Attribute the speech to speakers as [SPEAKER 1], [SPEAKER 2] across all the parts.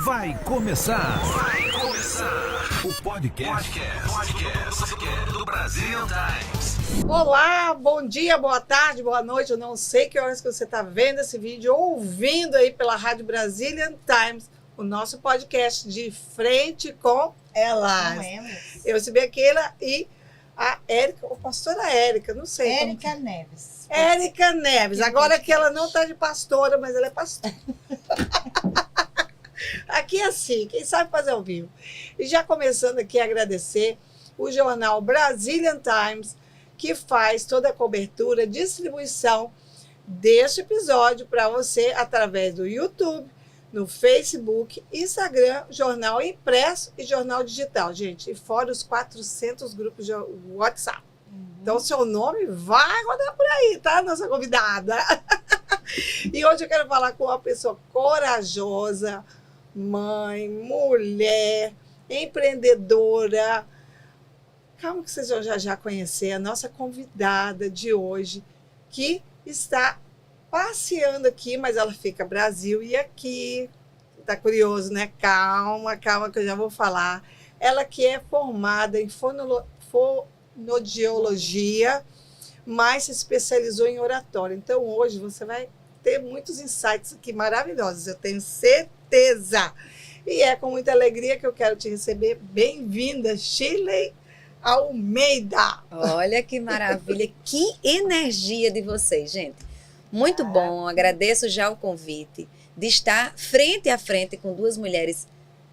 [SPEAKER 1] Vai começar o podcast do Brasil Times.
[SPEAKER 2] Olá, bom dia, boa tarde, boa noite. Eu não sei que horas que você está vendo esse vídeo ou ouvindo aí pela Rádio Brazilian Times, o nosso podcast de frente com elas. Eu sou Bequeira e a Érica, ou pastora Érica, não sei.
[SPEAKER 3] Érica Neves.
[SPEAKER 2] Érica Neves. Agora que ela não está de pastora, mas ela é pastora. Aqui é assim, quem sabe fazer ao vivo. E já começando aqui a agradecer o jornal Brazilian Times, que faz toda a cobertura, distribuição deste episódio para você através do YouTube, no Facebook, Instagram, jornal impresso e jornal digital, gente. E fora os 400 grupos de WhatsApp. Então, seu nome vai rodar por aí, tá, nossa convidada? E hoje eu quero falar com uma pessoa corajosa, mãe, mulher, empreendedora. Calma que vocês vão já conhecer a nossa convidada de hoje, que está passeando aqui, mas ela fica Brasil e aqui. Tá curioso, né? Calma que eu já vou falar. Ela que é formada em fonoaudiologia, mas se especializou em oratória. Então, hoje você vai ter muitos insights aqui maravilhosos, eu tenho certeza. E é com muita alegria que eu quero te receber. Bem-vinda, Shirley Almeida.
[SPEAKER 4] Olha que maravilha, que energia de vocês, gente. Muito bom, agradeço já o convite de estar frente a frente com duas mulheres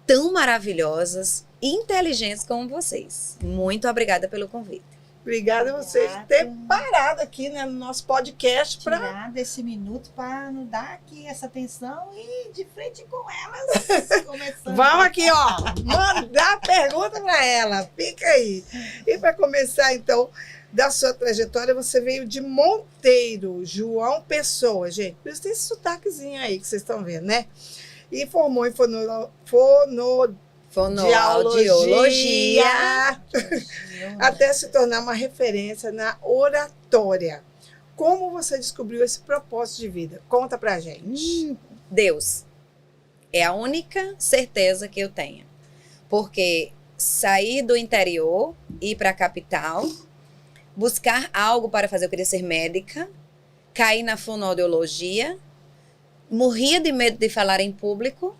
[SPEAKER 4] tão maravilhosas e inteligentes como vocês. Muito obrigada pelo convite.
[SPEAKER 2] Obrigada a você de ter parado aqui, né, no nosso podcast.
[SPEAKER 3] Tirar desse minuto para nos dar aqui essa atenção e de frente com elas. Começando.
[SPEAKER 2] Vamos aqui, ó, mandar pergunta para ela. Fica aí. E para começar, então, da sua trajetória, você veio de Monteiro, João Pessoa, gente. Por isso tem esse sotaquezinho aí que vocês estão vendo, né? E formou em fonoaudiologia, até se tornar uma referência na oratória. Como você descobriu esse propósito de vida? Conta pra gente.
[SPEAKER 4] Deus. É a única certeza que eu tenho. Porque sair do interior, ir para a capital, buscar algo para fazer, eu queria ser médica, caí na fonoaudiologia, morria de medo de falar em público,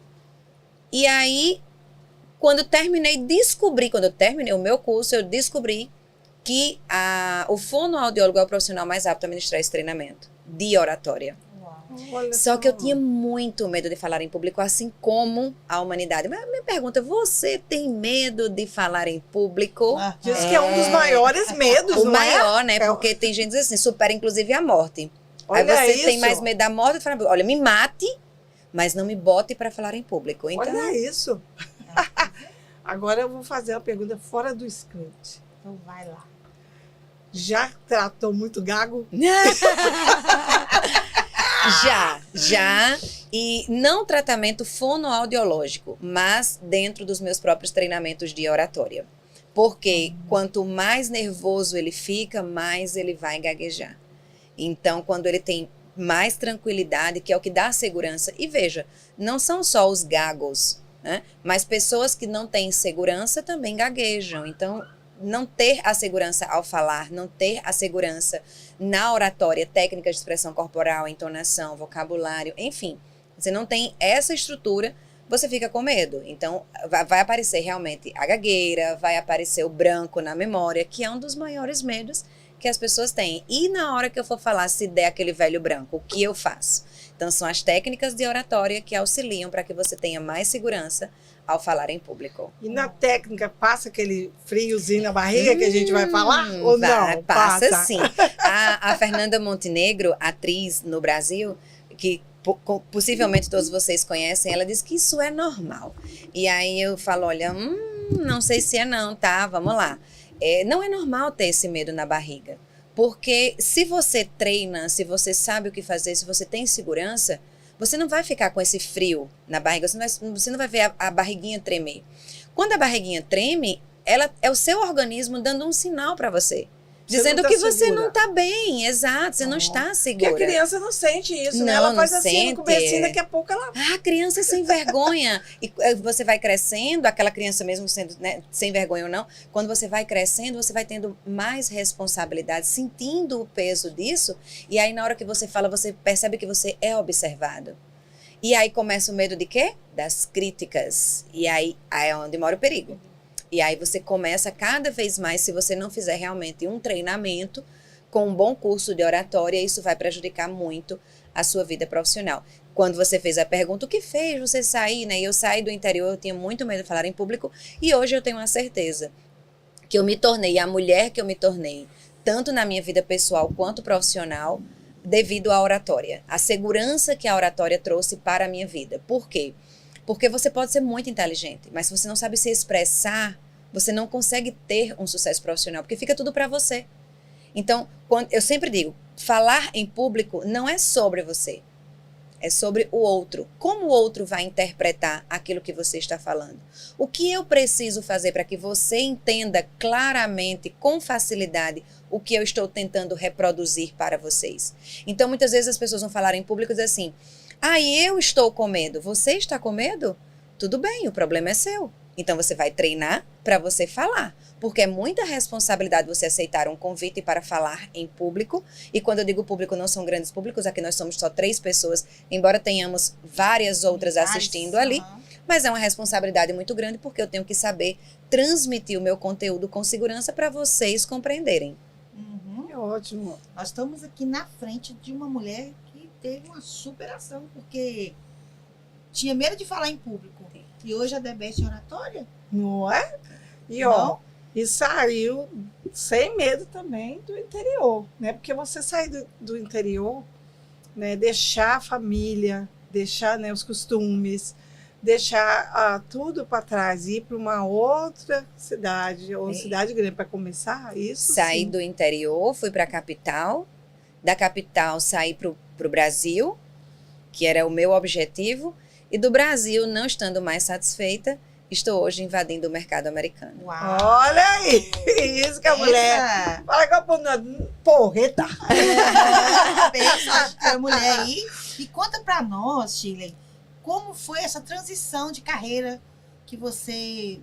[SPEAKER 4] e aí quando eu terminei o meu curso, eu descobri que o fonoaudiólogo é o profissional mais apto a ministrar esse treinamento de oratória. Só que eu tinha muito medo de falar em público, assim como a humanidade. Mas me pergunta, você tem medo de falar em público?
[SPEAKER 2] Diz que é um dos maiores medos,
[SPEAKER 4] o
[SPEAKER 2] não
[SPEAKER 4] maior, né? Porque tem gente que diz assim, supera inclusive a morte.
[SPEAKER 2] Olha
[SPEAKER 4] aí você
[SPEAKER 2] isso.
[SPEAKER 4] tem mais medo da morte, fala, olha, me mate, mas não me bote para falar em público. Então,
[SPEAKER 2] olha isso. Agora eu vou fazer uma pergunta fora do script.
[SPEAKER 3] Então vai lá.
[SPEAKER 2] Já tratou muito gago?
[SPEAKER 4] Já. E não tratamento fonoaudiológico, mas dentro dos meus próprios treinamentos de oratória. Porque quanto mais nervoso ele fica, mais ele vai gaguejar. Então, quando ele tem mais tranquilidade, que é o que dá segurança. E veja, não são só os gagos, né? Mas pessoas que não têm segurança também gaguejam. Então, não ter a segurança ao falar, não ter a segurança na oratória, técnicas de expressão corporal, entonação, vocabulário, enfim. Você não tem essa estrutura, você fica com medo. Então, vai aparecer realmente a gagueira, vai aparecer o branco na memória, que é um dos maiores medos que as pessoas têm. E na hora que eu for falar, se der aquele velho branco, o que eu faço? Então, são as técnicas de oratória que auxiliam para que você tenha mais segurança ao falar em público.
[SPEAKER 2] E na técnica, passa aquele friozinho na barriga que a gente vai falar? Ou não?
[SPEAKER 4] Passa sim. A Fernanda Montenegro, atriz no Brasil, que possivelmente todos vocês conhecem, ela diz que isso é normal. E aí eu falo, olha, não sei se é não, tá? Vamos lá. Não é normal ter esse medo na barriga. Porque se você treina, se você sabe o que fazer, se você tem segurança, você não vai ficar com esse frio na barriga, você não vai ver a barriguinha tremer. Quando a barriguinha treme, ela é o seu organismo dando um sinal para você. Dizendo
[SPEAKER 2] não tá
[SPEAKER 4] que você
[SPEAKER 2] segura.
[SPEAKER 4] não está bem, exato, você não está
[SPEAKER 2] Porque
[SPEAKER 4] segura.
[SPEAKER 2] a criança não sente isso, né?
[SPEAKER 4] Não,
[SPEAKER 2] Ela
[SPEAKER 4] não
[SPEAKER 2] faz assim
[SPEAKER 4] sente.
[SPEAKER 2] no comecinho, daqui a pouco ela...
[SPEAKER 4] Ah, criança é sem vergonha. E você vai crescendo, aquela criança mesmo sendo, né, sem vergonha ou não, quando você vai crescendo, você vai tendo mais responsabilidade, sentindo o peso disso, e aí na hora que você fala, você percebe que você é observado. E aí começa o medo de quê? Das críticas. E aí é onde mora o perigo. E aí você começa cada vez mais, se você não fizer realmente um treinamento com um bom curso de oratória, isso vai prejudicar muito a sua vida profissional. Quando você fez a pergunta, o que fez você sair, né? Eu saí do interior, eu tinha muito medo de falar em público, e hoje eu tenho uma certeza que eu me tornei a mulher que eu me tornei, tanto na minha vida pessoal quanto profissional, devido à oratória. A segurança que a oratória trouxe para a minha vida. Por quê? Porque você pode ser muito inteligente, mas se você não sabe se expressar, você não consegue ter um sucesso profissional, porque fica tudo para você. Então, eu sempre digo, falar em público não é sobre você, é sobre o outro. Como o outro vai interpretar aquilo que você está falando? O que eu preciso fazer para que você entenda claramente, com facilidade, o que eu estou tentando reproduzir para vocês? Então, muitas vezes as pessoas vão falar em público e dizer assim, eu estou com medo. Você está com medo? Tudo bem, o problema é seu. Então, você vai treinar para você falar. Porque é muita responsabilidade você aceitar um convite para falar em público. E quando eu digo público, não são grandes públicos. Aqui nós somos só 3 pessoas, embora tenhamos várias outras assistindo ali. Mas é uma responsabilidade muito grande porque eu tenho que saber transmitir o meu conteúdo com segurança para vocês compreenderem.
[SPEAKER 2] É ótimo.
[SPEAKER 3] Nós estamos aqui na frente de uma mulher que teve uma superação, porque tinha medo de falar em público. E hoje a Debete é oratória?
[SPEAKER 2] Não é? E ó, e saiu sem medo também do interior, né? Porque você sair do interior, né? Deixar a família, deixar, né, os costumes, deixar tudo para trás, ir para uma outra cidade, ou cidade grande para começar, isso
[SPEAKER 4] Saí
[SPEAKER 2] sim.
[SPEAKER 4] do interior, fui para a capital, da capital saí para o Brasil, que era o meu objetivo, e do Brasil, não estando mais satisfeita, estou hoje invadindo o mercado americano.
[SPEAKER 3] Uau!
[SPEAKER 2] Olha aí, isso que a mulher... Fala com a porreta.
[SPEAKER 3] Pensa a mulher aí. E conta pra nós, Shirley, como foi essa transição de carreira que você...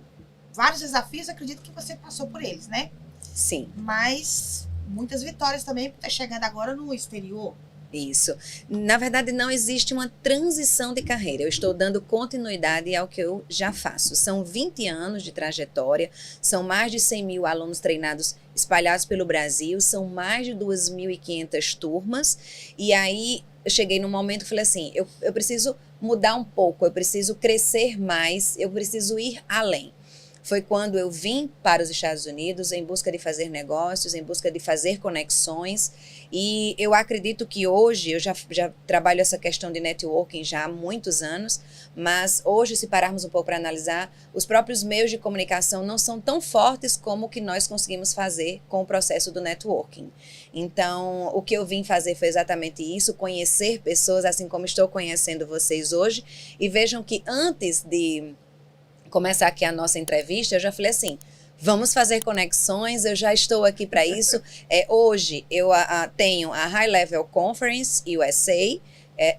[SPEAKER 3] Vários desafios, acredito que você passou por eles, né?
[SPEAKER 4] Sim.
[SPEAKER 3] Mas muitas vitórias também por estar chegando agora no exterior.
[SPEAKER 4] Isso. Na verdade, não existe uma transição de carreira. Eu estou dando continuidade ao que eu já faço. São 20 anos de trajetória, são mais de 100 mil alunos treinados espalhados pelo Brasil, são mais de 2.500 turmas. E aí, eu cheguei num momento que falei assim, eu preciso mudar um pouco, eu preciso crescer mais, eu preciso ir além. Foi quando eu vim para os Estados Unidos em busca de fazer negócios, em busca de fazer conexões. E eu acredito que hoje, eu já trabalho essa questão de networking já há muitos anos, mas hoje, se pararmos um pouco para analisar, os próprios meios de comunicação não são tão fortes como o que nós conseguimos fazer com o processo do networking. Então, o que eu vim fazer foi exatamente isso, conhecer pessoas, assim como estou conhecendo vocês hoje. E vejam que antes de começar aqui a nossa entrevista, eu já falei assim, vamos fazer conexões, eu já estou aqui para isso. Hoje eu tenho a High Level Conference USA,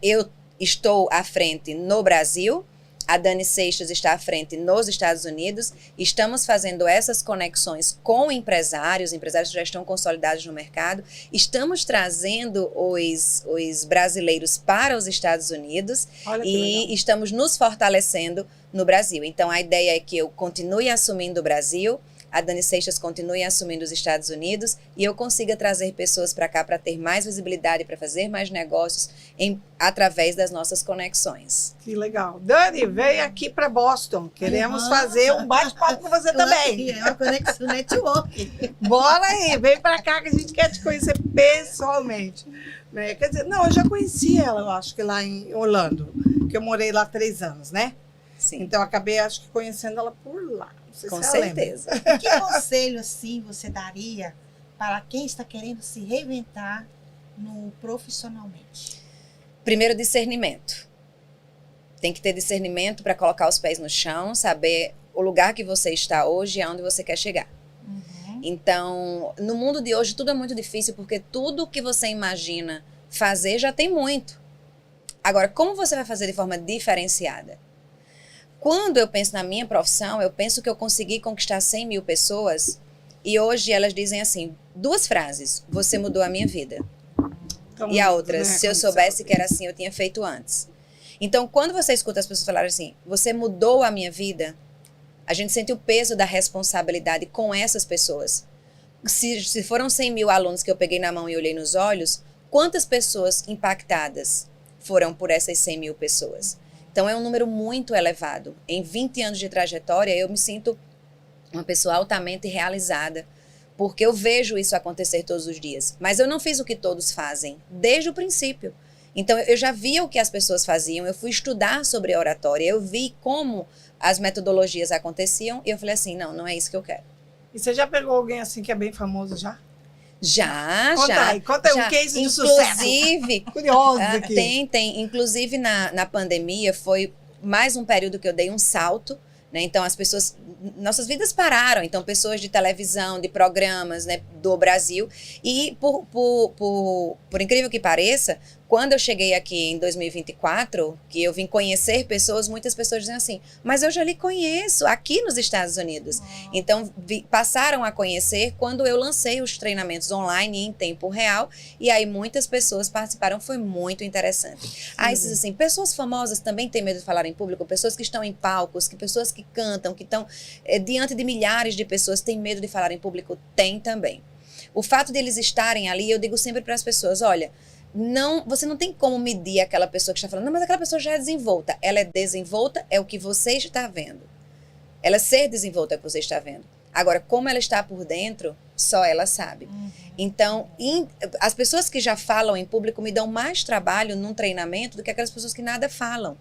[SPEAKER 4] eu estou à frente no Brasil, a Dani Seixas está à frente nos Estados Unidos, estamos fazendo essas conexões com empresários que já estão consolidados no mercado, estamos trazendo os brasileiros para os Estados Unidos e estamos nos fortalecendo no Brasil. Então, a ideia é que eu continue assumindo o Brasil, a Dani Seixas continue assumindo os Estados Unidos e eu consiga trazer pessoas para cá para ter mais visibilidade, para fazer mais negócios através das nossas conexões.
[SPEAKER 2] Que legal. Dani, vem aqui para Boston. Queremos fazer um bate-papo com você também.
[SPEAKER 3] É uma conexão network.
[SPEAKER 2] Bora aí, vem para cá que a gente quer te conhecer pessoalmente. Né? Quer dizer, não, eu já conheci ela, eu acho que lá em Orlando, que eu morei lá 3 anos, né?
[SPEAKER 4] Sim.
[SPEAKER 2] Então, eu acabei, acho que, conhecendo ela por lá. Não sei
[SPEAKER 4] Com
[SPEAKER 2] se ela
[SPEAKER 4] certeza.
[SPEAKER 3] Que conselho, assim, você daria para quem está querendo se reinventar profissionalmente?
[SPEAKER 4] Primeiro, discernimento. Tem que ter discernimento para colocar os pés no chão, saber o lugar que você está hoje e aonde você quer chegar. Então, no mundo de hoje, tudo é muito difícil, porque tudo que você imagina fazer já tem muito. Agora, como você vai fazer de forma diferenciada? Quando eu penso na minha profissão, eu penso que eu consegui conquistar 100 mil pessoas e hoje elas dizem assim, 2 frases: você mudou a minha vida.
[SPEAKER 2] Então,
[SPEAKER 4] E a outra:
[SPEAKER 2] né,
[SPEAKER 4] se eu
[SPEAKER 2] como
[SPEAKER 4] soubesse que era assim, eu tinha feito antes. Então, quando você escuta as pessoas falarem assim, você mudou a minha vida, a gente sente o peso da responsabilidade com essas pessoas. Se foram 100 mil alunos que eu peguei na mão e olhei nos olhos, quantas pessoas impactadas foram por essas 100 mil pessoas? Então, é um número muito elevado. Em 20 anos de trajetória, eu me sinto uma pessoa altamente realizada, porque eu vejo isso acontecer todos os dias. Mas eu não fiz o que todos fazem, desde o princípio. Então, eu já via o que as pessoas faziam, eu fui estudar sobre oratória, eu vi como as metodologias aconteciam, e eu falei assim, não é isso que eu quero.
[SPEAKER 2] E você já pegou alguém assim que é bem famoso já?
[SPEAKER 4] Já.
[SPEAKER 2] Conta aí um case de sucesso.
[SPEAKER 4] Inclusive,
[SPEAKER 2] Curioso aqui.
[SPEAKER 4] tem. Inclusive, na pandemia, foi mais um período que eu dei um salto, né? Então, nossas vidas pararam. Então, pessoas de televisão, de programas, né, do Brasil. E, por incrível que pareça, quando eu cheguei aqui em 2024, que eu vim conhecer pessoas, muitas pessoas dizem assim, mas eu já lhe conheço aqui nos Estados Unidos. Então, passaram a conhecer quando eu lancei os treinamentos online em tempo real, e aí muitas pessoas participaram, foi muito interessante. Aí, assim, pessoas famosas também têm medo de falar em público, pessoas que estão em palcos, pessoas que cantam, que estão diante de milhares de pessoas, têm medo de falar em público? Tem também. O fato de eles estarem ali, eu digo sempre para as pessoas, olha, você não tem como medir aquela pessoa que está falando, não, mas aquela pessoa já é desenvolta. Ela é desenvolta, é o que você está vendo. Ela ser desenvolta é o que você está vendo. Agora, como ela está por dentro, só ela sabe. Então, as pessoas que já falam em público me dão mais trabalho num treinamento do que aquelas pessoas que nada falam.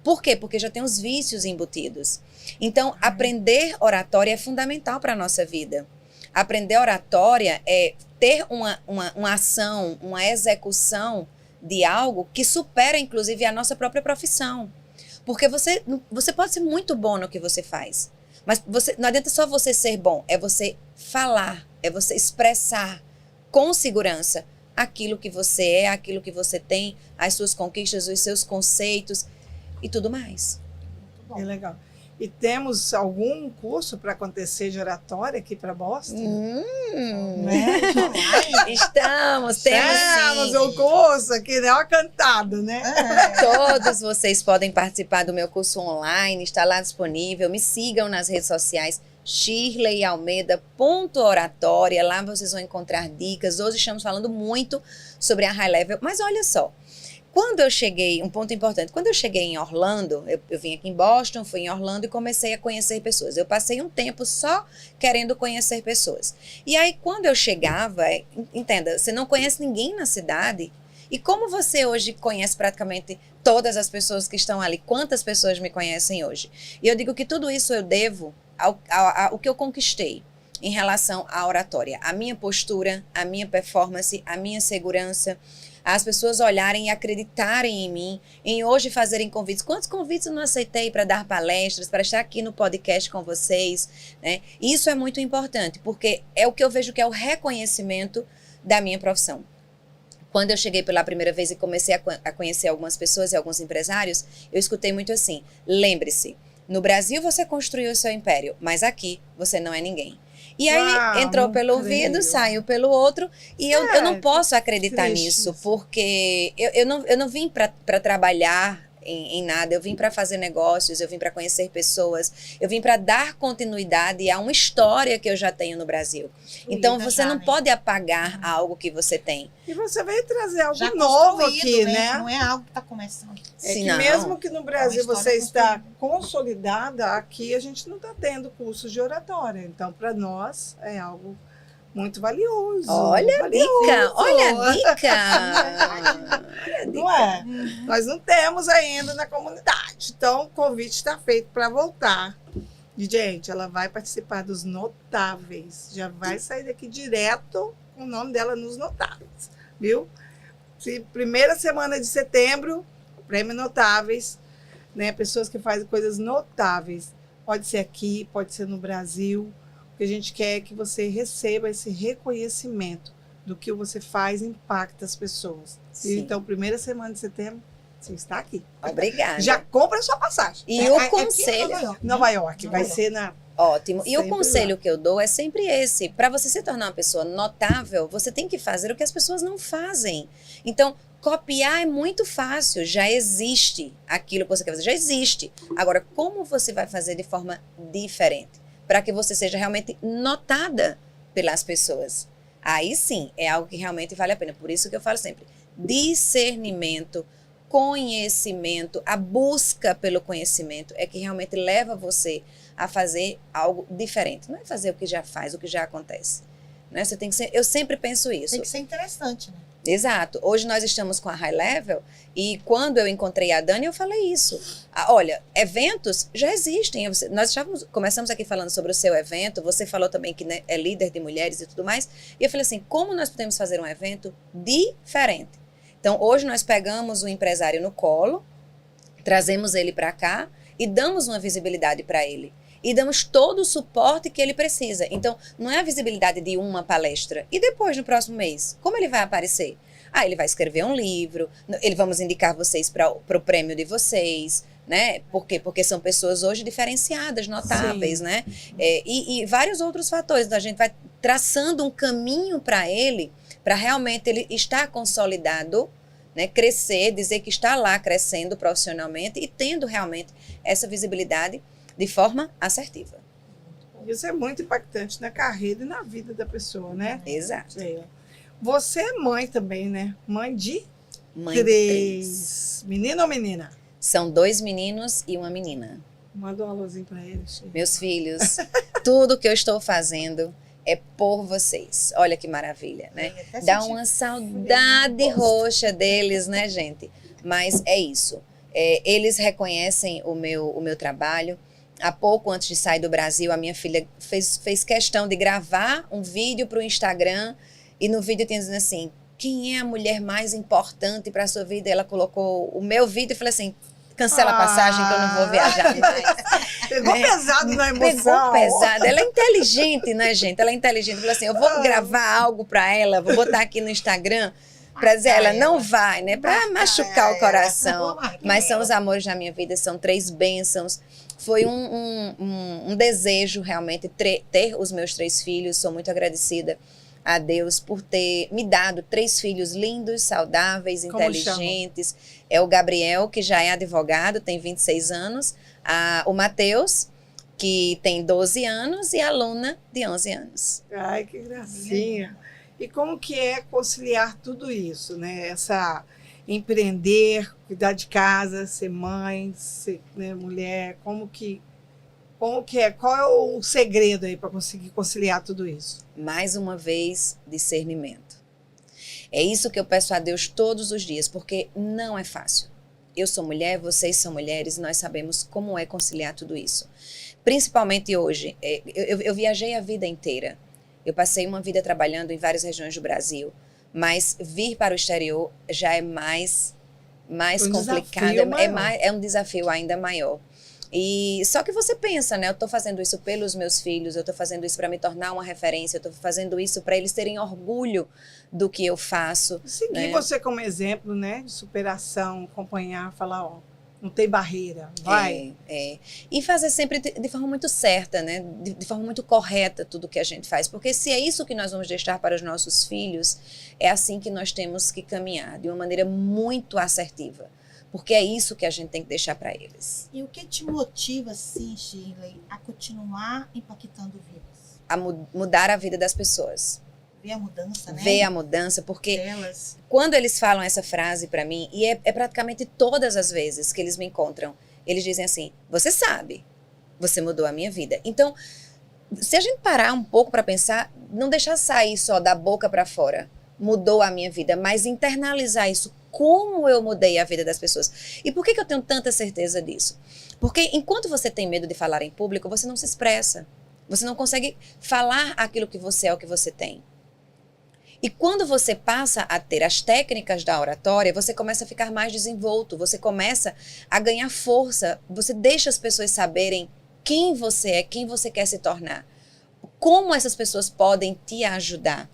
[SPEAKER 4] Por quê? Porque já tem os vícios embutidos. Então, aprender oratória é fundamental para a nossa vida. Aprender oratória é ter uma ação, uma execução de algo que supera, inclusive, a nossa própria profissão. Porque você pode ser muito bom no que você faz, mas não adianta só você ser bom, é você falar, é você expressar com segurança aquilo que você é, aquilo que você tem, as suas conquistas, os seus conceitos e tudo mais.
[SPEAKER 2] É legal. E temos algum curso para acontecer de oratória aqui para Boston? Né?
[SPEAKER 4] Temos sim.
[SPEAKER 2] Um curso aqui, né? Uma cantada, né?
[SPEAKER 4] Todos vocês podem participar do meu curso online, está lá disponível. Me sigam nas redes sociais, shirleyalmeida.oratória. Lá vocês vão encontrar dicas. Hoje estamos falando muito sobre a High Level, mas olha só. Quando eu cheguei, um ponto importante, quando eu cheguei em Orlando, eu vim aqui em Boston, fui em Orlando e comecei a conhecer pessoas. Eu passei um tempo só querendo conhecer pessoas. E aí, quando eu chegava, entenda, você não conhece ninguém na cidade. E como você hoje conhece praticamente todas as pessoas que estão ali? Quantas pessoas me conhecem hoje? E eu digo que tudo isso eu devo ao que eu conquistei em relação à oratória. A minha postura, a minha performance, a minha segurança, as pessoas olharem e acreditarem em mim, em hoje fazerem convites. Quantos convites eu não aceitei para dar palestras, para estar aqui no podcast com vocês, né? Isso é muito importante, porque é o que eu vejo que é o reconhecimento da minha profissão. Quando eu cheguei pela primeira vez e comecei a conhecer algumas pessoas e alguns empresários, eu escutei muito assim, lembre-se, no Brasil você construiu o seu império, mas aqui você não é ninguém. E aí entrou pelo ouvido, saiu pelo outro, e eu não posso acreditar nisso, porque eu não vim para trabalhar em nada, eu vim para fazer negócios, eu vim para conhecer pessoas, eu vim para dar continuidade a uma história que eu já tenho no Brasil. Então você não pode apagar algo que você tem.
[SPEAKER 2] E você veio trazer algo
[SPEAKER 3] já
[SPEAKER 2] novo aqui, né?
[SPEAKER 3] Não é algo que está começando.
[SPEAKER 2] É que mesmo que no Brasil você está consolidada, aqui a gente não está tendo cursos de oratória. Então, para nós, é algo muito valioso.
[SPEAKER 4] Olha a dica! Olha a dica!
[SPEAKER 2] Não é? Nós não temos ainda na comunidade. Então, o convite está feito para voltar. E, gente, ela vai participar dos Notáveis. Já vai sair daqui direto com o nome dela nos Notáveis. Viu? Primeira semana de setembro, Prêmio Notáveis, né? Pessoas que fazem coisas notáveis. Pode ser aqui, pode ser no Brasil. Porque a gente quer que você receba esse reconhecimento do que você faz impacta as pessoas.
[SPEAKER 4] Sim.
[SPEAKER 2] Então, primeira semana de setembro, você está aqui.
[SPEAKER 4] Obrigada.
[SPEAKER 2] Já compra a sua passagem.
[SPEAKER 4] E o
[SPEAKER 3] aqui em
[SPEAKER 4] conselho...
[SPEAKER 3] Nova York, né?
[SPEAKER 2] Nova York,
[SPEAKER 3] Nova
[SPEAKER 2] vai
[SPEAKER 3] York.
[SPEAKER 2] ser na...
[SPEAKER 4] Ótimo. E o
[SPEAKER 2] Sempre
[SPEAKER 4] conselho que eu dou é sempre esse. Para você se tornar uma pessoa notável, você tem que fazer o que as pessoas não fazem. Então, copiar é muito fácil. Já existe aquilo que você quer fazer. Já existe. Agora, como você vai fazer de forma diferente? Para que você seja realmente notada pelas pessoas. Aí sim, é algo que realmente vale a pena. Por isso que eu falo sempre. Discernimento, conhecimento, a busca pelo conhecimento é que realmente leva você a fazer algo diferente. Não é fazer o que já faz, o que já acontece. Né? Você tem que ser, eu sempre penso isso.
[SPEAKER 3] Tem que ser interessante, né?
[SPEAKER 4] Exato. Hoje nós estamos com a High Level e quando eu encontrei a Dani, eu falei isso. Olha, eventos já existem. Nós começamos aqui falando sobre o seu evento, você falou também que, né, é líder de mulheres e tudo mais. E eu falei assim, como nós podemos fazer um evento diferente? Então, hoje nós pegamos o empresário no colo, trazemos ele para cá e damos uma visibilidade para ele. E damos todo o suporte que ele precisa. Então, não é a visibilidade de uma palestra. E depois, no próximo mês, como ele vai aparecer? Ele vai escrever um livro, vamos indicar vocês para o prêmio de vocês, né? Por quê? Porque são pessoas hoje diferenciadas, notáveis,
[SPEAKER 2] Sim.
[SPEAKER 4] né? E vários outros fatores. Então, a gente vai traçando um caminho para ele, para realmente ele estar consolidado, né? Crescer, dizer que está lá crescendo profissionalmente e tendo realmente essa visibilidade de forma assertiva.
[SPEAKER 2] Isso é muito impactante na carreira e na vida da pessoa, né?
[SPEAKER 4] Exato.
[SPEAKER 2] É. Você é mãe também, né? Mãe de
[SPEAKER 4] Mãe de 3.
[SPEAKER 2] Menino ou menina?
[SPEAKER 4] São 2 meninos e uma menina.
[SPEAKER 2] Manda um alôzinho pra eles.
[SPEAKER 4] Meus filhos, tudo que eu estou fazendo é por vocês. Olha que maravilha, né?
[SPEAKER 3] Até
[SPEAKER 4] Dá
[SPEAKER 3] senti
[SPEAKER 4] uma
[SPEAKER 3] frio
[SPEAKER 4] saudade
[SPEAKER 3] no rosto.
[SPEAKER 4] roxa deles, né, gente? Mas é isso. Eles reconhecem o meu trabalho. Há pouco antes de sair do Brasil, a minha filha fez questão de gravar um vídeo para o Instagram e no vídeo tinha dizendo assim, quem é a mulher mais importante para a sua vida? Ela colocou o meu vídeo e falou assim, cancela a passagem que eu não vou viajar mais.
[SPEAKER 2] Pegou pesado na emoção.
[SPEAKER 4] Pegou pesado. Ela é inteligente, né, gente? Ela é inteligente. Falou assim, eu vou gravar algo para ela, vou botar aqui no Instagram para dizer, ela não vai, né? Para machucar o coração. Mas são os amores da minha vida, são 3 bênçãos. Foi um desejo realmente ter os meus 3 filhos. Sou muito agradecida a Deus por ter me dado 3 filhos lindos, saudáveis,
[SPEAKER 2] Como
[SPEAKER 4] inteligentes. É o Gabriel, que já é advogado, tem 26 anos. O Matheus, que tem 12 anos. E a Luna, de 11 anos.
[SPEAKER 2] Ai, que gracinha. E como que é conciliar tudo isso, né? Empreender, cuidar de casa, ser mãe, ser, né, mulher, como que é? Qual é o segredo aí para conseguir conciliar tudo isso?
[SPEAKER 4] Mais uma vez, discernimento. É isso que eu peço a Deus todos os dias, porque não é fácil. Eu sou mulher, vocês são mulheres, nós sabemos como é conciliar tudo isso. Principalmente hoje, eu viajei a vida inteira. Eu passei uma vida trabalhando em várias regiões do Brasil, mas vir para o exterior já é mais complicado, é um desafio ainda maior. E só que você pensa, né? Eu estou fazendo isso pelos meus filhos, eu estou fazendo isso para me tornar uma referência, eu estou fazendo isso para eles terem orgulho do que eu faço.
[SPEAKER 2] Seguir
[SPEAKER 4] né?
[SPEAKER 2] você como exemplo, né? De superação, acompanhar, falar, ó, não tem barreira, vai.
[SPEAKER 4] E fazer sempre de forma muito certa, né? De forma muito correta tudo que a gente faz. Porque se é isso que nós vamos deixar para os nossos filhos, é assim que nós temos que caminhar, de uma maneira muito assertiva. Porque é isso que a gente tem que deixar para eles.
[SPEAKER 3] E o que te motiva, assim, Shirley, a continuar impactando vidas?
[SPEAKER 4] A mudar a vida das pessoas.
[SPEAKER 3] Ver a mudança, né?
[SPEAKER 4] Ver a mudança, porque
[SPEAKER 3] Delas.
[SPEAKER 4] quando eles falam essa frase para mim, e é praticamente todas as vezes que eles me encontram, eles dizem assim, você sabe, você mudou a minha vida. Então, se a gente parar um pouco para pensar, não deixar sair só da boca para fora, mudou a minha vida, mas internalizar isso, como eu mudei a vida das pessoas. E por que eu tenho tanta certeza disso? Porque enquanto você tem medo de falar em público, você não se expressa. Você não consegue falar aquilo que você é, o que você tem. E quando você passa a ter as técnicas da oratória, você começa a ficar mais desenvolto, você começa a ganhar força, você deixa as pessoas saberem quem você é, quem você quer se tornar. como essas pessoas podem te ajudar?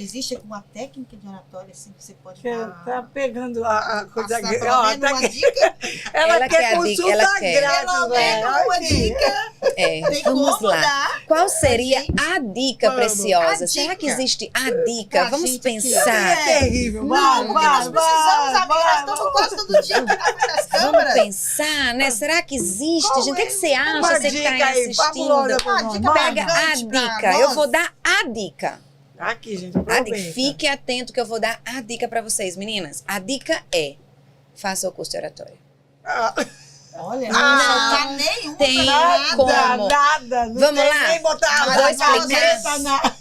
[SPEAKER 3] Existe alguma técnica de oratória assim que você pode
[SPEAKER 2] Que
[SPEAKER 3] dar?
[SPEAKER 2] tá pegando a coisa
[SPEAKER 3] Passar
[SPEAKER 2] grande.
[SPEAKER 3] pelo menos uma dica?
[SPEAKER 2] Ela quer
[SPEAKER 4] a dica,
[SPEAKER 2] consulta
[SPEAKER 4] ela quer.
[SPEAKER 2] grátis,
[SPEAKER 3] Pelo
[SPEAKER 2] velho.
[SPEAKER 3] menos uma
[SPEAKER 2] Aqui.
[SPEAKER 3] dica. Tem
[SPEAKER 4] Vamos
[SPEAKER 3] como
[SPEAKER 4] lá.
[SPEAKER 3] dar?
[SPEAKER 4] Qual seria
[SPEAKER 3] gente.
[SPEAKER 4] a dica
[SPEAKER 2] Vamos.
[SPEAKER 4] preciosa?
[SPEAKER 3] A
[SPEAKER 4] Será que
[SPEAKER 3] dica.
[SPEAKER 4] existe a dica?
[SPEAKER 3] Pra
[SPEAKER 4] Vamos
[SPEAKER 3] gente aqui.
[SPEAKER 4] pensar.
[SPEAKER 2] É terrível.
[SPEAKER 3] Não, porque nós precisamos, amiga. Nós estamos quase todo dia aqui na frente das
[SPEAKER 4] Vamos
[SPEAKER 3] câmeras.
[SPEAKER 4] pensar, né? Será que existe?
[SPEAKER 2] Qual
[SPEAKER 4] gente, o que,
[SPEAKER 2] é?
[SPEAKER 4] que você acha?
[SPEAKER 2] Uma
[SPEAKER 4] Você que
[SPEAKER 2] dica
[SPEAKER 4] está aí
[SPEAKER 2] aí, fabulosa
[SPEAKER 4] assistindo.
[SPEAKER 2] pra
[SPEAKER 3] Uma
[SPEAKER 2] nós.
[SPEAKER 3] dica
[SPEAKER 4] Pega a
[SPEAKER 3] marcante pra
[SPEAKER 4] dica.
[SPEAKER 3] nós.
[SPEAKER 4] Eu vou dar a dica.
[SPEAKER 2] Aqui, gente,
[SPEAKER 4] A dica.
[SPEAKER 2] aproveita.
[SPEAKER 4] Fique atento que eu vou dar a dica para vocês, meninas. A dica é: faça o curso de oratória.
[SPEAKER 2] Ah,
[SPEAKER 3] Olha,
[SPEAKER 4] Não
[SPEAKER 3] não tá nenhuma
[SPEAKER 4] tem
[SPEAKER 3] pra
[SPEAKER 4] como.
[SPEAKER 3] nada.
[SPEAKER 2] nada. Não
[SPEAKER 4] Vamos
[SPEAKER 2] tem
[SPEAKER 4] lá.
[SPEAKER 2] nem botar
[SPEAKER 3] Vou
[SPEAKER 2] a
[SPEAKER 4] explicar.
[SPEAKER 2] cabeça na...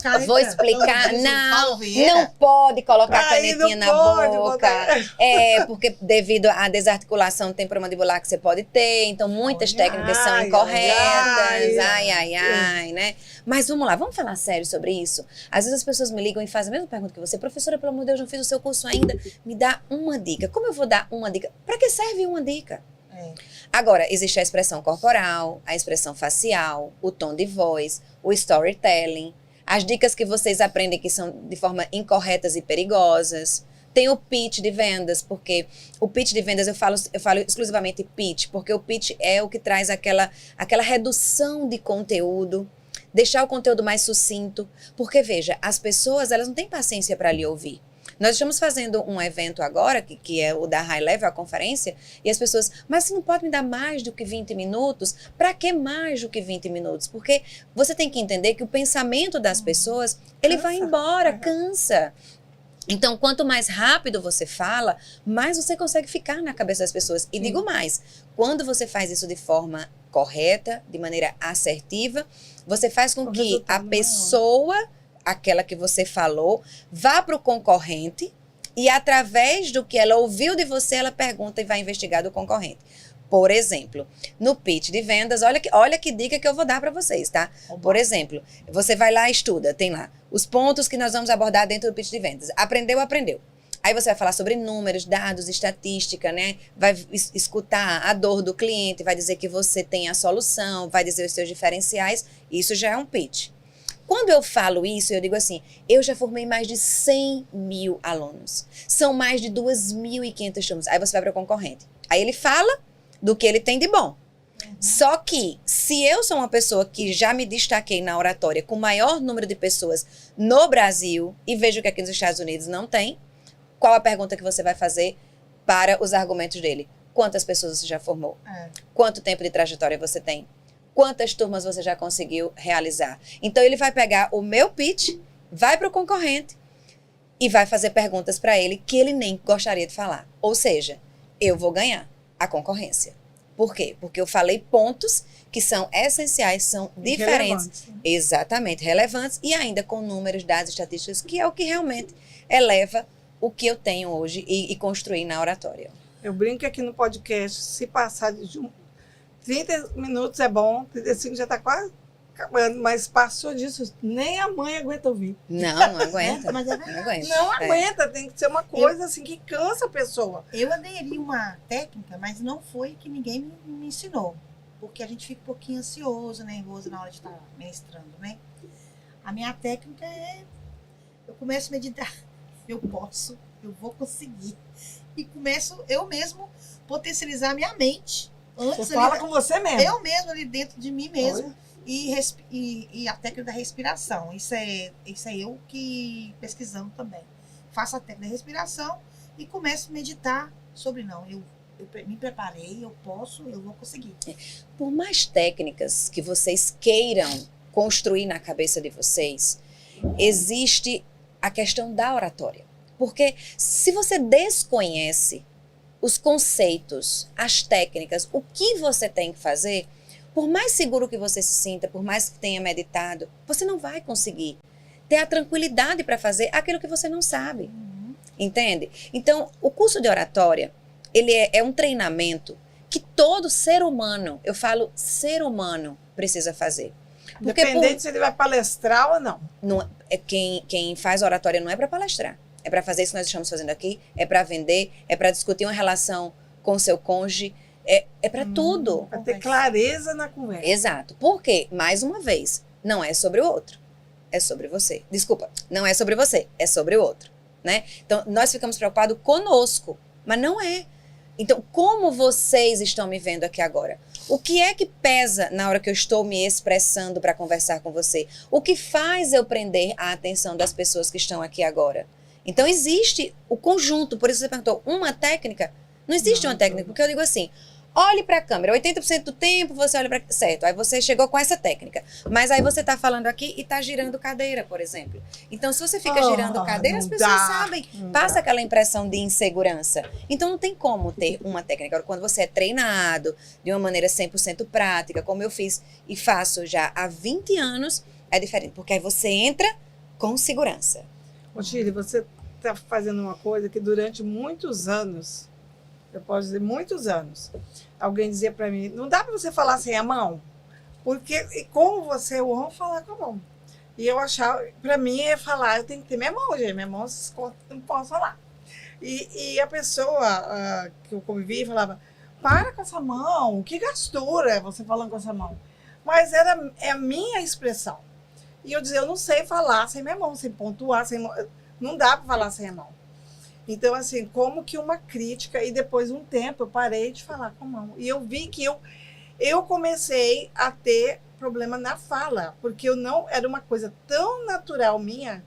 [SPEAKER 3] Careta,
[SPEAKER 4] Vou explicar.
[SPEAKER 3] como diz o
[SPEAKER 4] Não,
[SPEAKER 3] Paulo Vieira.
[SPEAKER 4] não pode colocar
[SPEAKER 2] Aí
[SPEAKER 4] canetinha
[SPEAKER 2] não
[SPEAKER 4] na
[SPEAKER 2] pode
[SPEAKER 4] boca.
[SPEAKER 2] botar.
[SPEAKER 4] É, porque devido à desarticulação temporomandibular que você pode ter, então muitas
[SPEAKER 3] Olha.
[SPEAKER 4] técnicas são
[SPEAKER 2] Ai,
[SPEAKER 4] incorretas.
[SPEAKER 2] ai,
[SPEAKER 4] Ai, né? Mas vamos lá, vamos falar sério sobre isso. Às vezes as pessoas me ligam e fazem a mesma pergunta que você. Professora, pelo amor de Deus, não fiz o seu curso ainda. Me dá uma dica. Como eu vou dar uma dica? Para que serve uma dica?
[SPEAKER 3] É.
[SPEAKER 4] Agora, existe a expressão corporal, a expressão facial, o tom de voz, o storytelling, as dicas que vocês aprendem que são de forma incorretas e perigosas. Tem o pitch de vendas, porque o pitch de vendas eu falo exclusivamente pitch, porque o pitch é o que traz aquela redução de conteúdo, deixar o conteúdo mais sucinto, porque veja, as pessoas elas não têm paciência para lhe ouvir. Nós estamos fazendo um evento agora, que é o da High Level, a conferência, e as pessoas, mas você não pode me dar mais do que 20 minutos? Para que mais do que 20 minutos? Porque você tem que entender que o pensamento das pessoas, ele vai embora, cansa. Então, quanto mais rápido você fala, mais você consegue ficar na cabeça das pessoas. E digo mais, quando você faz isso de forma correta, de maneira assertiva, você faz com
[SPEAKER 2] O
[SPEAKER 4] que
[SPEAKER 2] resultado
[SPEAKER 4] a
[SPEAKER 2] maior.
[SPEAKER 4] pessoa, aquela que você falou, vá para o concorrente e através do que ela ouviu de você, ela pergunta e vai investigar do concorrente. Por exemplo, no pitch de vendas, olha que dica que eu vou dar para vocês, tá? Por exemplo, você vai lá e estuda, tem lá os pontos que nós vamos abordar dentro do pitch de vendas. Aprendeu. Aí você vai falar sobre números, dados, estatística, né? Vai escutar a dor do cliente, vai dizer que você tem a solução, vai dizer os seus diferenciais. Isso já é um pitch. Quando eu falo isso, eu digo assim, eu já formei mais de 100 mil alunos. São mais de 2.500 turmas. Aí você vai para o concorrente. Aí ele fala do que ele tem de bom. Só que, se eu sou uma pessoa que já me destaquei na oratória com o maior número de pessoas no Brasil e vejo que aqui nos Estados Unidos não tem, qual a pergunta que você vai fazer para os argumentos dele? Quantas pessoas você já formou? Quanto tempo de trajetória você tem? Quantas turmas você já conseguiu realizar? Então, ele vai pegar o meu pitch, vai para o concorrente e vai fazer perguntas para ele que ele nem gostaria de falar. Ou seja, eu vou ganhar a concorrência. Por quê? Porque eu falei pontos que são essenciais, são diferentes.
[SPEAKER 2] Relevantes.
[SPEAKER 4] Exatamente, relevantes e ainda com números, dados, estatísticas, que é o que realmente eleva o que eu tenho hoje e construir na oratória.
[SPEAKER 2] Eu brinco aqui no podcast, se passar de 30 minutos é bom, 35 já está quase acabando, mas passou disso, nem a mãe aguenta ouvir.
[SPEAKER 4] Não aguenta.
[SPEAKER 3] Mas é
[SPEAKER 4] Não aguenta.
[SPEAKER 2] Não
[SPEAKER 4] É.
[SPEAKER 2] aguenta, tem que ser uma coisa assim que cansa a pessoa.
[SPEAKER 3] Eu aderi uma técnica, mas não foi que ninguém me ensinou. Porque a gente fica um pouquinho ansioso, nervoso na hora de estar ministrando, né? A minha técnica é... Eu começo a meditar. Eu posso, eu vou conseguir. E começo eu mesmo potencializar a minha mente. Antes
[SPEAKER 2] Você fala
[SPEAKER 3] ali,
[SPEAKER 2] com você mesmo.
[SPEAKER 3] eu mesmo ali dentro de mim mesmo. E a técnica da respiração. Isso é eu que pesquisando também. Faço a técnica da respiração e começo a meditar sobre eu me preparei, eu posso, eu vou conseguir.
[SPEAKER 4] Por mais técnicas que vocês queiram construir na cabeça de vocês, existe a questão da oratória. Porque se você desconhece os conceitos, as técnicas, o que você tem que fazer, por mais seguro que você se sinta, por mais que tenha meditado, você não vai conseguir ter a tranquilidade para fazer aquilo que você não sabe. Entende? Então, o curso de oratória, ele é um treinamento que todo ser humano, eu falo ser humano, precisa fazer. Porque
[SPEAKER 2] Independente se ele vai palestrar ou não.
[SPEAKER 4] quem faz oratória não é para palestrar. É para fazer isso que nós estamos fazendo aqui, é para vender, é para discutir uma relação com o seu cônjuge, é para tudo.
[SPEAKER 2] Para ter clareza na conversa.
[SPEAKER 4] Exato. Porque, mais uma vez, não é sobre o outro, é sobre você. Desculpa, não é sobre você, é sobre o outro, né? Então, nós ficamos preocupados conosco, mas não é. Então, como vocês estão me vendo aqui agora? O que é que pesa na hora que eu estou me expressando para conversar com você? O que faz eu prender a atenção das pessoas que estão aqui agora? Então, existe o conjunto. Por isso você perguntou, uma técnica? Não existe uma técnica, porque eu digo assim, olhe para a câmera, 80% do tempo você olha para... Certo, aí você chegou com essa técnica. Mas aí você está falando aqui e está girando cadeira, por exemplo. Então, se você fica girando cadeira, as pessoas sabem. Passa aquela impressão de insegurança. Então, não tem como ter uma técnica. Agora, quando você é treinado de uma maneira 100% prática, como eu fiz e faço já há 20 anos, é diferente. Porque aí você entra com segurança.
[SPEAKER 2] Ô, Chile, você está fazendo uma coisa que durante muitos anos, eu posso dizer muitos anos, alguém dizia para mim, não dá para você falar sem a mão? Porque como você, eu amo falar com a mão. E eu achava, para mim, é falar, eu tenho que ter minha mão, gente, minha mão não posso falar. E a pessoa que eu convivi falava, para com essa mão, que gastura você falando com essa mão. Mas é a minha expressão. E eu dizia, eu não sei falar sem minha mão, sem pontuar, não dá para falar sem a mão. Então, assim, como que uma crítica, e depois de um tempo eu parei de falar com a mão. E eu vi que eu comecei a ter problema na fala, porque eu não, era uma coisa tão natural minha,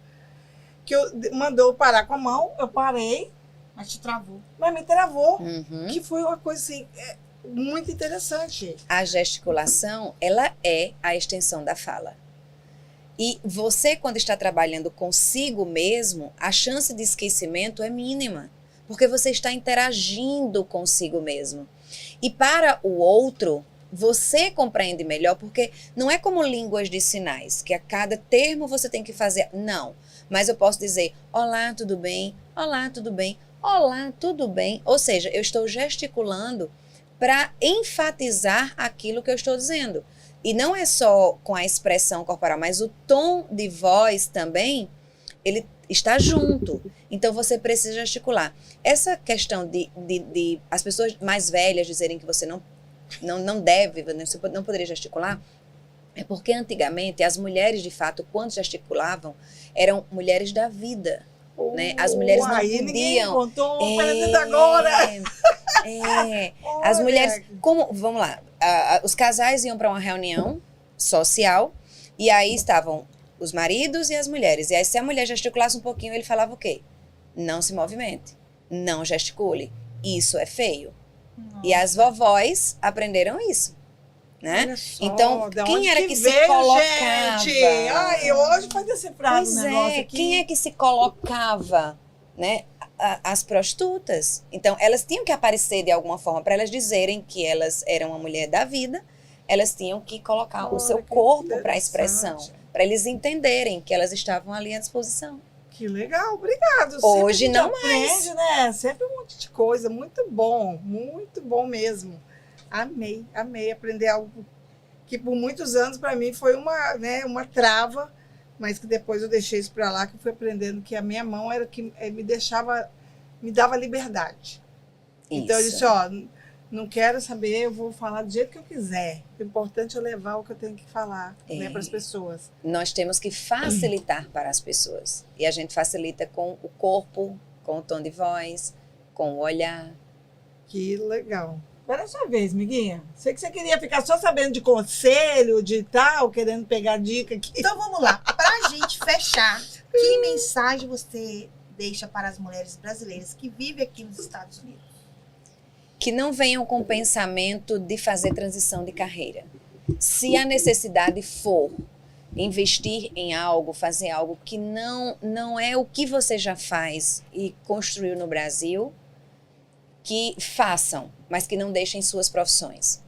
[SPEAKER 2] que mandou eu parar com a mão, eu parei.
[SPEAKER 3] Mas te travou.
[SPEAKER 2] Mas me travou,
[SPEAKER 4] Uhum.
[SPEAKER 2] que foi uma coisa assim, muito interessante.
[SPEAKER 4] A gesticulação, ela é a extensão da fala. E você, quando está trabalhando consigo mesmo, a chance de esquecimento é mínima, porque você está interagindo consigo mesmo. E para o outro, você compreende melhor, porque não é como línguas de sinais, que a cada termo você tem que fazer. Não, mas eu posso dizer, olá, tudo bem? Olá, tudo bem? Olá, tudo bem? Ou seja, eu estou gesticulando para enfatizar aquilo que eu estou dizendo. E não é só com a expressão corporal, mas o tom de voz também, ele está junto. Então, você precisa gesticular. Essa questão de as pessoas mais velhas dizerem que você não deve, você não poderia gesticular, é porque antigamente as mulheres, de fato, quando gesticulavam, eram mulheres da vida. Né? As mulheres não
[SPEAKER 2] aí ninguém
[SPEAKER 4] podiam...
[SPEAKER 2] contou, agora.
[SPEAKER 4] As mulheres... Vamos lá. Os casais iam para uma reunião social e aí estavam os maridos e as mulheres. E aí, se a mulher gesticulasse um pouquinho, ele falava o quê? Não se movimente. Não gesticule. Isso é feio. Nossa. E as vovós aprenderam isso. Né?
[SPEAKER 2] Só,
[SPEAKER 4] então, quem era que se colocava?
[SPEAKER 2] Gente? Ai, hoje foi decifrado o negócio aqui.
[SPEAKER 4] Quem é que se colocava, né? As prostitutas. Então, elas tinham que aparecer de alguma forma para elas dizerem que elas eram uma mulher da vida. Elas tinham que colocar o seu corpo para a expressão, para eles entenderem que elas estavam ali à disposição.
[SPEAKER 2] Que legal, obrigado.
[SPEAKER 4] Hoje não
[SPEAKER 2] aprende,
[SPEAKER 4] mais.
[SPEAKER 2] Né? Sempre um monte de coisa, muito bom mesmo. Amei aprender algo que por muitos anos para mim foi uma trava, mas que depois eu deixei isso para lá, que eu fui aprendendo que a minha mão era que me dava liberdade.
[SPEAKER 4] Isso.
[SPEAKER 2] Então eu disse, não quero saber, eu vou falar do jeito que eu quiser. O importante é levar o que eu tenho que falar, né, para as pessoas.
[SPEAKER 4] Nós temos que facilitar para as pessoas. E a gente facilita com o corpo, com o tom de voz, com o olhar.
[SPEAKER 2] Que legal. Agora é a sua vez, Miguinha. Sei que você queria ficar só sabendo de conselho, de tal, querendo pegar dica aqui.
[SPEAKER 3] Então vamos lá. Para a gente fechar, que mensagem você deixa para as mulheres brasileiras que vivem aqui nos Estados Unidos?
[SPEAKER 4] Que não venham com o pensamento de fazer transição de carreira. Se a necessidade for investir em algo, fazer algo que não é o que você já faz e construiu no Brasil, que façam, mas que não deixem suas profissões.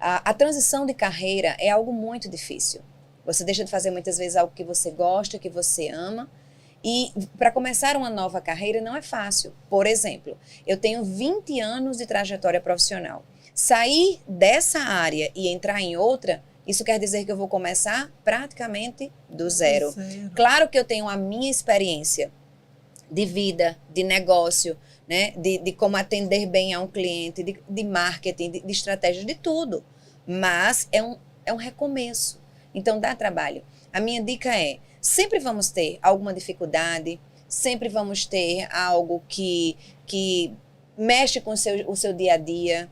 [SPEAKER 4] A transição de carreira é algo muito difícil. Você deixa de fazer muitas vezes algo que você gosta, que você ama, e para começar uma nova carreira não é fácil. Por exemplo, eu tenho 20 anos de trajetória profissional. Sair dessa área e entrar em outra, isso quer dizer que eu vou começar praticamente do zero. Claro que eu tenho a minha experiência de vida, de negócio, né? De como atender bem a um cliente, de marketing, de estratégias, de tudo. Mas é um recomeço. Então dá trabalho. A minha dica é, sempre vamos ter alguma dificuldade, sempre vamos ter algo que mexe com o seu dia a dia.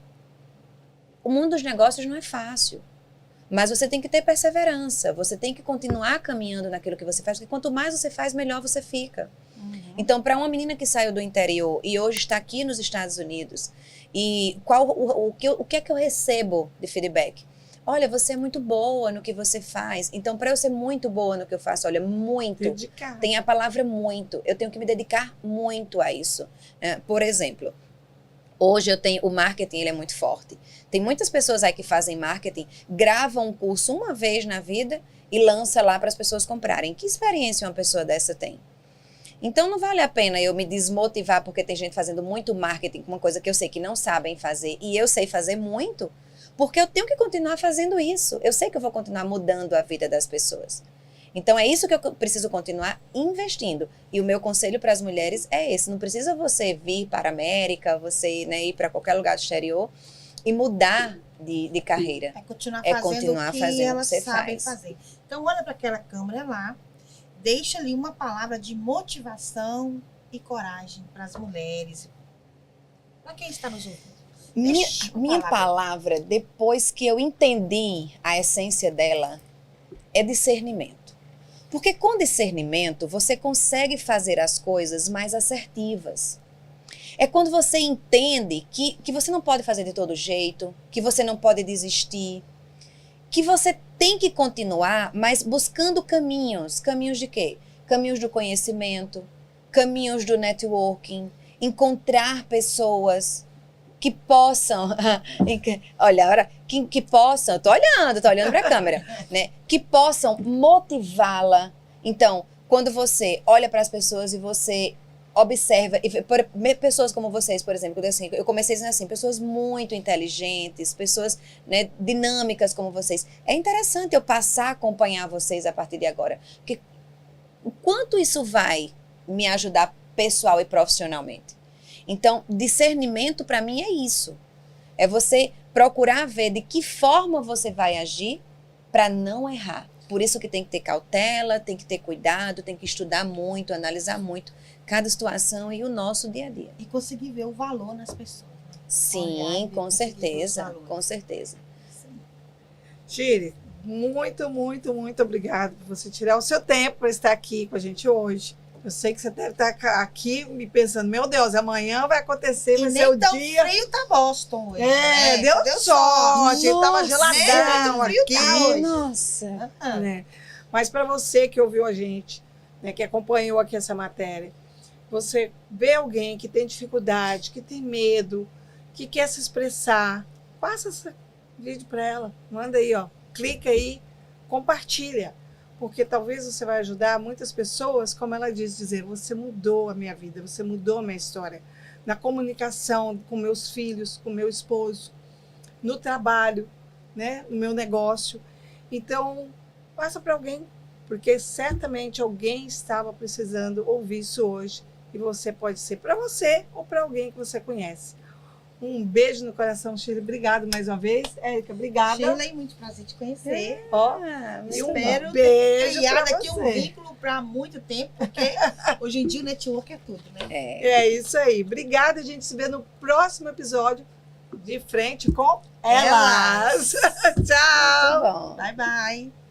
[SPEAKER 4] O mundo dos negócios não é fácil. Mas você tem que ter perseverança, você tem que continuar caminhando naquilo que você faz, porque quanto mais você faz, melhor você fica. Então, para uma menina que saiu do interior e hoje está aqui nos Estados Unidos, e o que é que eu recebo de feedback? Olha, você é muito boa no que você faz. Então, para eu ser muito boa no que eu faço, olha, muito,
[SPEAKER 2] Dedicar.
[SPEAKER 4] tem a palavra muito, eu tenho que me dedicar muito a isso. Por exemplo, hoje o marketing, ele é muito forte. Tem muitas pessoas aí que fazem marketing, gravam um curso uma vez na vida e lança lá para as pessoas comprarem. Que experiência uma pessoa dessa tem? Então não vale a pena eu me desmotivar porque tem gente fazendo muito marketing com uma coisa que eu sei que não sabem fazer e eu sei fazer muito, porque eu tenho que continuar fazendo isso. Eu sei que eu vou continuar mudando a vida das pessoas. Então é isso que eu preciso continuar investindo. E o meu conselho para as mulheres é esse. Não precisa você vir para a América, você, né, ir para qualquer lugar do exterior e mudar de carreira.
[SPEAKER 3] É continuar
[SPEAKER 4] É
[SPEAKER 3] fazendo
[SPEAKER 4] continuar
[SPEAKER 3] o que
[SPEAKER 4] fazendo o que
[SPEAKER 3] elas
[SPEAKER 4] você
[SPEAKER 3] sabem
[SPEAKER 4] faz.
[SPEAKER 3] fazer. Então, olha para aquela câmera lá, deixa ali uma palavra de motivação e coragem para as mulheres. Para quem está nos ouvindo. Deixa uma
[SPEAKER 4] Minha palavra, depois que eu entendi a essência dela, é discernimento. Porque com discernimento, você consegue fazer as coisas mais assertivas. É quando você entende que você não pode fazer de todo jeito, que você não pode desistir, que você tem que continuar, mas buscando caminhos. Caminhos de quê? Caminhos do conhecimento, caminhos do networking, encontrar pessoas que possam, olha, que possam, tô olhando para a câmera, né? Que possam motivá-la. Então, quando você olha para as pessoas e você observa, e pessoas como vocês, por exemplo, eu comecei dizendo assim, pessoas muito inteligentes, pessoas, né, dinâmicas como vocês. É interessante eu passar a acompanhar vocês a partir de agora, porque o quanto isso vai me ajudar pessoal e profissionalmente. Então, discernimento para mim é isso. É você procurar ver de que forma você vai agir para não errar. Por isso que tem que ter cautela, tem que ter cuidado, tem que estudar muito, analisar muito cada situação e o nosso dia a dia.
[SPEAKER 3] E conseguir ver o valor nas pessoas. Né?
[SPEAKER 4] Sim,
[SPEAKER 3] Olhar e
[SPEAKER 4] com
[SPEAKER 3] conseguir ver os
[SPEAKER 4] certeza,
[SPEAKER 3] valores.
[SPEAKER 4] com certeza.
[SPEAKER 2] Shiri, muito, muito, muito obrigada por você tirar o seu tempo para estar aqui com a gente hoje. Eu sei que você deve estar aqui me pensando, meu Deus, amanhã vai acontecer, vai ser o
[SPEAKER 3] tão
[SPEAKER 2] dia.
[SPEAKER 3] frio tá Boston hoje.
[SPEAKER 2] É,
[SPEAKER 3] né?
[SPEAKER 2] deu sorte, ele tava
[SPEAKER 4] Nossa,
[SPEAKER 2] geladão
[SPEAKER 3] né? Frio
[SPEAKER 2] aqui.
[SPEAKER 3] tá hoje.
[SPEAKER 4] Nossa.
[SPEAKER 2] Né? Mas para você que ouviu a gente, né, que acompanhou aqui essa matéria, você vê alguém que tem dificuldade, que tem medo, que quer se expressar, passa esse vídeo para ela, manda aí, ó, clica aí, compartilha, porque talvez você vai ajudar muitas pessoas, como ela diz, dizer, você mudou a minha vida, você mudou a minha história, na comunicação com meus filhos, com meu esposo, no trabalho, né, no meu negócio. Então, passa para alguém, porque certamente alguém estava precisando ouvir isso hoje e você pode ser para você ou para alguém que você conhece. Um beijo no coração, Shirley. Obrigada mais uma vez. Érica, obrigada.
[SPEAKER 3] Shirley, muito prazer te conhecer.
[SPEAKER 2] Ó,
[SPEAKER 3] E
[SPEAKER 2] um
[SPEAKER 3] espero
[SPEAKER 2] beijo
[SPEAKER 3] ter criado
[SPEAKER 2] pra
[SPEAKER 3] aqui um
[SPEAKER 2] você.
[SPEAKER 3] vínculo para muito tempo, porque hoje em dia o network é tudo, né?
[SPEAKER 2] É isso aí. Obrigada. A gente se vê no próximo episódio de Frente com
[SPEAKER 3] Elas.
[SPEAKER 2] Elas. Tchau.
[SPEAKER 4] Tá bom.
[SPEAKER 3] Bye, bye.